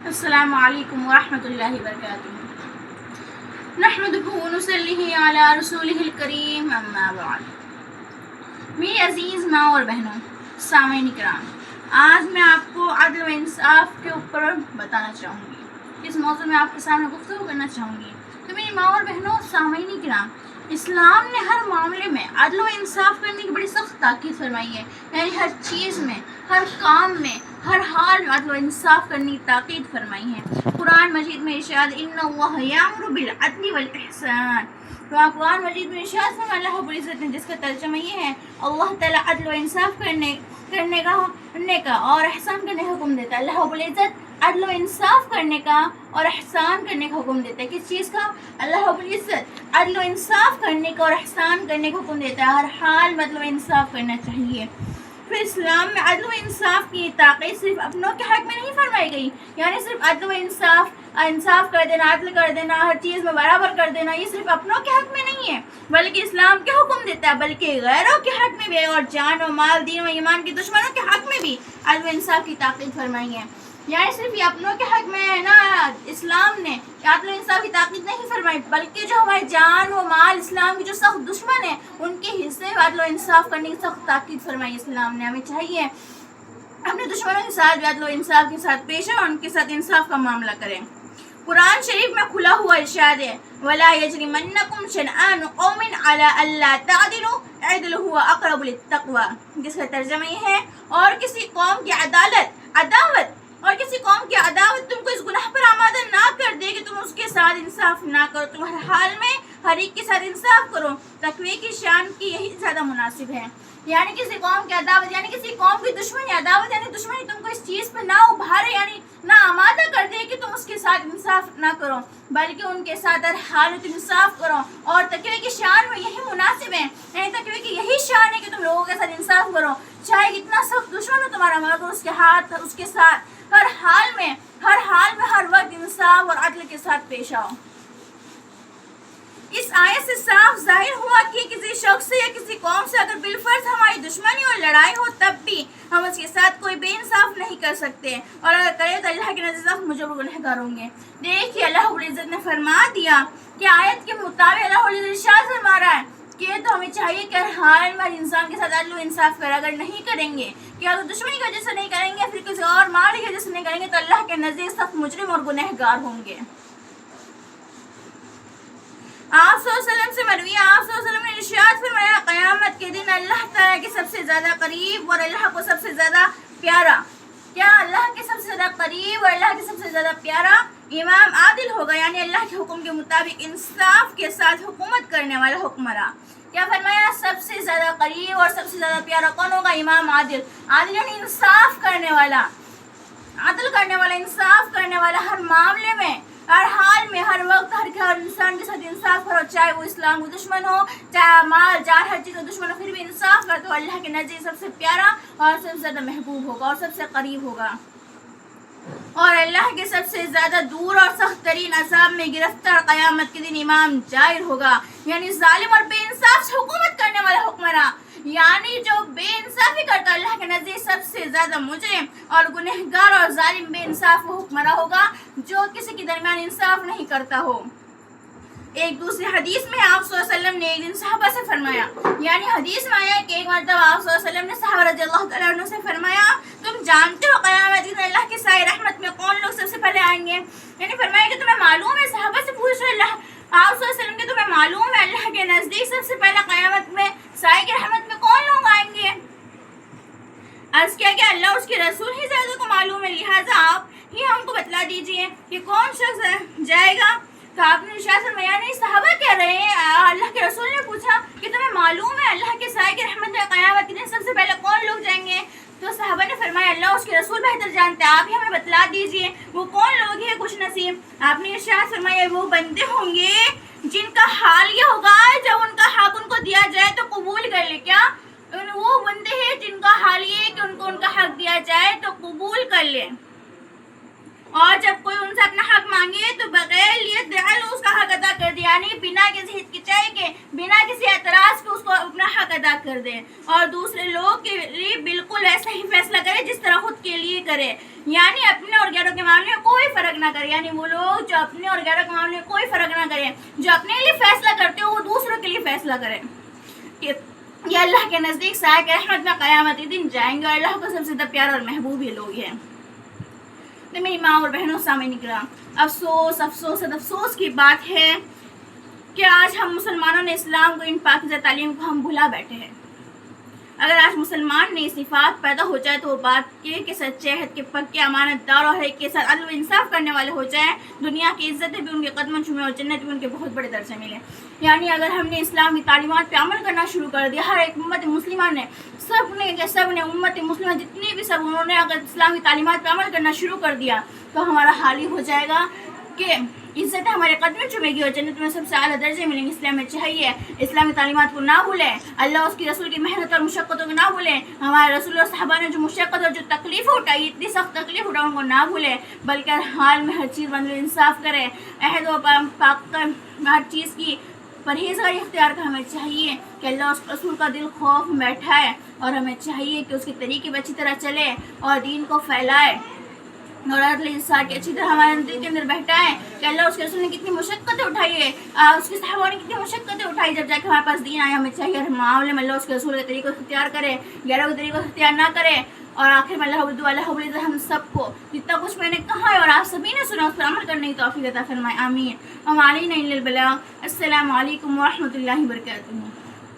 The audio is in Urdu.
السلام علیکم ورحمۃ اللہ وبرکاتہ۔ نحمدہ ونصلی علی رسولہ الکریم، اما بعد۔ میری عزیز ماں اور بہنوں، سامعین کرام، آج میں آپ کو عدل و انصاف کے اوپر بتانا چاہوں گی، اس موضوع میں آپ کے سامنے گفتگو کرنا چاہوں گی۔ تو میری ماں اور بہنوں، سامعین کرام، اسلام نے ہر معاملے میں عدل و انصاف کرنے کی بڑی سخت تاکید فرمائی ہے، یعنی ہر چیز میں، ہر کام میں، ہر حال میں عدل و انصاف کرنے کی تاکید فرمائی ہے۔ قرآن مجید میں ارشاد ان اللہ یامر بالعدل والاحسان، تو قرآن مجید میں ارشاد فرمایا اللہ رب العزت نے، جس کا ترجمہ یہ ہے اللہ تعالیٰ عدل و انصاف کرنے کا اور احسان کرنے کا حکم دیتا ہے۔ اللہ رب العزت عدل و انصاف کرنے کا اور احسان کرنے کا حکم دیتا ہے۔ کس چیز کا؟ اللہ رب العزت عدل و انصاف کرنے کا اور احسان کرنے کا حکم دیتا ہے۔ ہر حال میں عدل و انصاف کرنا چاہیے۔ پھر اسلام میں عدل و انصاف کی تاکید صرف اپنوں کے حق میں نہیں فرمائی گئی، یعنی صرف عدل و انصاف کر دینا، عدل کر دینا، ہر چیز میں برابر کر دینا، یہ صرف اپنوں کے حق میں نہیں ہے، بلکہ اسلام کیا حکم دیتا ہے، بلکہ غیروں کے حق میں بھی، اور جان و مال، دین و ایمان کے دشمنوں کے حق میں بھی عدل و انصاف کی تاکید فرمائی ہے۔ یعنی صرف یہ اپنوں کے حق میں ہے نا، اسلام نے عدل و انصاف کی تاکید نہیں فرمائی، بلکہ جو ہمارے جان و مال، اسلام کے جو سخت دشمن ہیں، ان کے حصے میں عدل و انصاف کرنے کی سخت تاکید فرمائی اسلام نے۔ ہمیں چاہیے اپنے دشمنوں کے ساتھ بھی عدل و انصاف کے ساتھ پیش آئیں، ان کے ساتھ انصاف کا معاملہ کریں۔ قرآن شریف میں کھلا ہوا ارشاد ہے وَلَا يَجْرِمَنَّكُمْ شَنْآنُ قَوْمٍ عَلَىٰ أَلَّا تَعْدِلُوا اعْدِلُوا هُوَ أَقْرَبُ لِلتَّقْوَىٰ، جس کا ترجمہ یہ ہے اور کسی قوم کی عداوت تم کو اس گناہ پر آمادہ نہ کر دے کہ تم اس کے ساتھ انصاف نہ کرو، تم ہر حال میں ہر ایک کے ساتھ انصاف کرو، تقوی کی شان کی یہی زیادہ مناسب ہے۔ یعنی کسی قوم کی عداوت، یعنی کسی قوم کی دشمنی، عداوت یعنی دشمنی تم کو اس چیز پہ نہ ابھارے، یعنی نہ آمادہ کر دے کہ تم اس کے ساتھ انصاف نہ کرو، بلکہ ان کے ساتھ ہر حال میں تم انصاف کرو، اور تقوی کی شان میں یہی مناسب ہے، یعنی تقوی کی یہی شان ہے کہ تم لوگوں کے ساتھ انصاف کرو، چاہے کتنا سخت دشمن ہو تمہارا، مگر اس کے ساتھ ہر حال میں ہر وقت انصاف اور عدل کے ساتھ پیش آؤ۔ اس آیت سے صاف ظاہر ہوا کہ کسی شخص سے یا کسی قوم سے اگر بالفرض ہماری دشمنی اور لڑائی ہو، تب بھی ہم اس کے ساتھ کوئی بے انصاف نہیں کر سکتے، اور اگر کرے تو اللہ کے نزد مجرم گنہگار ہوں گے۔ دیکھیے اللہ رب العزت نے فرما دیا کہ آیت کے مطابق اللہ رب العزت ارشاد فرما رہا ہے کہ تو ہمیں چاہیے کہ ہر حال میں انسان کے ساتھ عدل و انصاف کریں، اگر نہیں کریں گے، کہ اگر دشمنی کی وجہ سے نہیں کریں گے، پھر کسی اور مال کی وجہ سے نہیں کریں گے، تو اللہ کے نزدیک سخت مجرم اور گنہگار ہوں گے۔ آپ صلی اللہ علیہ وسلم سے مروی، آپ صلی اللہ علیہ وسلم نے ارشاد فرمایا قیامت کے دن اللہ تعالیٰ کے سب سے زیادہ قریب اور اللہ کو سب سے زیادہ پیارا، کیا اللہ کے سب سے زیادہ قریب اور اللہ کے سب سے زیادہ پیارا امام عادل ہوگا، یعنی اللہ کے حکم کے مطابق انصاف کے ساتھ حکومت کرنے والا حکمراں۔ کیا فرمایا؟ سب سے زیادہ قریب اور سب سے زیادہ پیارا کون ہوگا؟ امام عادل۔ عادل یعنی انصاف کرنے والا، عدل کرنے والا، انصاف کرنے والا، ہر معاملے میں، ہر حال میں، ہر وقت، ہر انسان کے ساتھ انصاف کرو، چاہے وہ اسلام کا دشمن ہو، چاہے مال جان ہر چیز کا دشمن ہو، پھر بھی انصاف کرو تو اللہ کے نزدیک سب سے پیارا اور سب سے زیادہ محبوب ہوگا اور سب سے قریب ہوگا، اور اللہ کے سب سے زیادہ دور اور سخت ترین عذاب میں گرفتار قیامت کے دن امام جائر ہوگا، یعنی ظالم اور بے انصاف سے حکومت کرنے والا حکمراں، یعنی جو بے انصافی کرتا اللہ کے نزدیک سب سے زیادہ مجرم اور گنہگار اور ظالم بے انصاف وہ حکمراں ہوگا جو کسی کے درمیان انصاف نہیں کرتا ہو۔ ایک دوسری حدیث میں آپ صلی اللہ علیہ وسلم نے ایک دن صحابہ سے فرمایا، یعنی حدیث میں آیا کہ ایک مرتبہ آپ صلی اللہ علیہ وسلم نے صحابہ رضی اللہ تعالیٰ عنہ سے فرمایا تم جانتے ہو قیامت دن اللہ کے سائے رحمت میں کون لوگ سب سے پہلے آئیں گے؟ یعنی فرمایا کہ تمہیں معلوم ہے، صحابہ سے پوچھ رہے اللہ آپ صلی اللہ علیہ وسلم کہ تمہیں معلوم ہے اللہ کے نزدیک سب سے پہلے قیامت میں سائے کی رحمت میں کون لوگ آئیں گے؟ عرض کیا کہ اللہ اس کے رسول ہی زیادہ کو معلوم ہے، لہٰذا آپ ہی ہم کو بتلا دیجئے کہ کون شخص جائے گا۔ تو آپ نے ارشاد فرمایا نہیں، صحابہ کہہ رہے ہیں اللہ کے رسول نے پوچھا کہ تمہیں معلوم ہے اللہ کے سائے کی رحمت میں قیامت کے دن سب سے پہلے کون لوگ جائیں گے؟ تو صحابہ نے فرمایا اللہ اس کے رسول بہتر جانتے ہیں، آپ ہی ہمیں بتلا دیجئے وہ کون لوگ ہیں خوش نصیب۔ آپ نے ارشاد فرمایا وہ بندے ہوں گے جن کا حال یہ ہوگا جب ان کا حق ان کو دیا جائے تو قبول کر لے، کیا وہ بندے ہیں جن کا حال یہ ہے کہ ان کو ان کا حق دیا جائے تو قبول کر لے، اور جب کوئی ان سے اپنا حق مانگے تو بغیر لیے دعل اس کا حق ادا کر دے، یعنی بنا کسی ہچکچائی کے، بنا کسی اعتراض کے اس کو اپنا حق ادا کر دے، اور دوسرے لوگ کے لیے بالکل ایسا ہی فیصلہ کرے جس طرح خود کے لیے کرے، یعنی اپنے اور غیروں کے معاملے میں کوئی فرق نہ کرے، یعنی وہ لوگ جو اپنے اور غیروں کے معاملے میں کوئی فرق نہ کریں، جو اپنے لیے فیصلہ کرتے ہو وہ دوسروں کے لیے فیصلہ کریں، کہ یہ اللہ کے نزدیک سائے رحمت میں قیامت دن جائیں گے، اور اللہ کو سب سے زیادہ پیارا اور محبوب یہ لوگ ہیں۔ تو میری ماں اور بہنوں سامنے نکلا، افسوس افسوس افسوس کی بات ہے کہ آج ہم مسلمانوں نے اسلام کو، ان پاکیزہ تعلیم کو ہم بھلا بیٹھے ہیں۔ اگر آج مسلمان میں صفات پیدا ہو جائے تو وہ بات یہ کہ سچے عہد کے پکے امانت دار اور حق کے ساتھ عدل و انصاف کرنے والے ہو جائیں، دنیا کی عزتیں بھی ان کے قدموں چومیں اور جنت بھی ان کے بہت بڑے درجے ملے۔ یعنی اگر ہم نے اسلام کی تعلیمات پہ عمل کرنا شروع کر دیا، ہر ایک امت مسلمہ نے سب نے امت مسلمہ جتنی بھی سب انہوں نے اگر اسلام کی تعلیمات پہ عمل کرنا شروع کر دیا تو ہمارا حال ہی ہو جائے گا کہ عزت ہمارے قدمیں چومے گی اور جنت میں سب سے اعلیٰ درجے ملیں گے۔ اسلام میں چاہیے اسلامی تعلیمات کو نہ بھولیں، اللہ اس کی رسول کی محنت اور مشقتوں کو نہ بھولیں، ہمارے رسول اور صحابہ نے جو مشقت اور جو تکلیف اٹھائی، اتنی سخت تکلیف اٹھائی، ان کو نہ بھولیں، بلکہ ہر حال میں ہر چیز عدل و انصاف کریں، عہد و پاک ہر چیز کی پرہیزگاری اختیار کا ہمیں چاہیے کہ اللہ اس رسول کا دل خوف میں بیٹھائے، اور ہمیں چاہیے کہ اس کے طریقے پہ اچھی طرح چلے اور دین کو پھیلائے اور عدل انصاف کی اچھی طرح ہمارے دل کے اندر بیٹھائیں کہ اللہ اس کے رسول نے کتنی مشقتیں اٹھائی ہے، اس کے صحابہ نے کتنی مشقتیں اٹھائی، جب جا کے ہمارے پاس دین آیا۔ ہمیں چاہیے ہر معاملے میں اللہ اس کے رسول کے طریقے کو اختیار کرے، غیروں کے طریقے کو اختیار نہ کرے، اور آخر میں اللہ رب العزت ہم سب کو جتنا کچھ میں نے کہا ہے اور آپ سبھی نے سنا اس پر عمل کرنے کی توفیق عطا فرمائے، آمین۔ وما علینا الا البلاغ۔ السلام علیکم ورحمۃ اللہ وبرکاتہ۔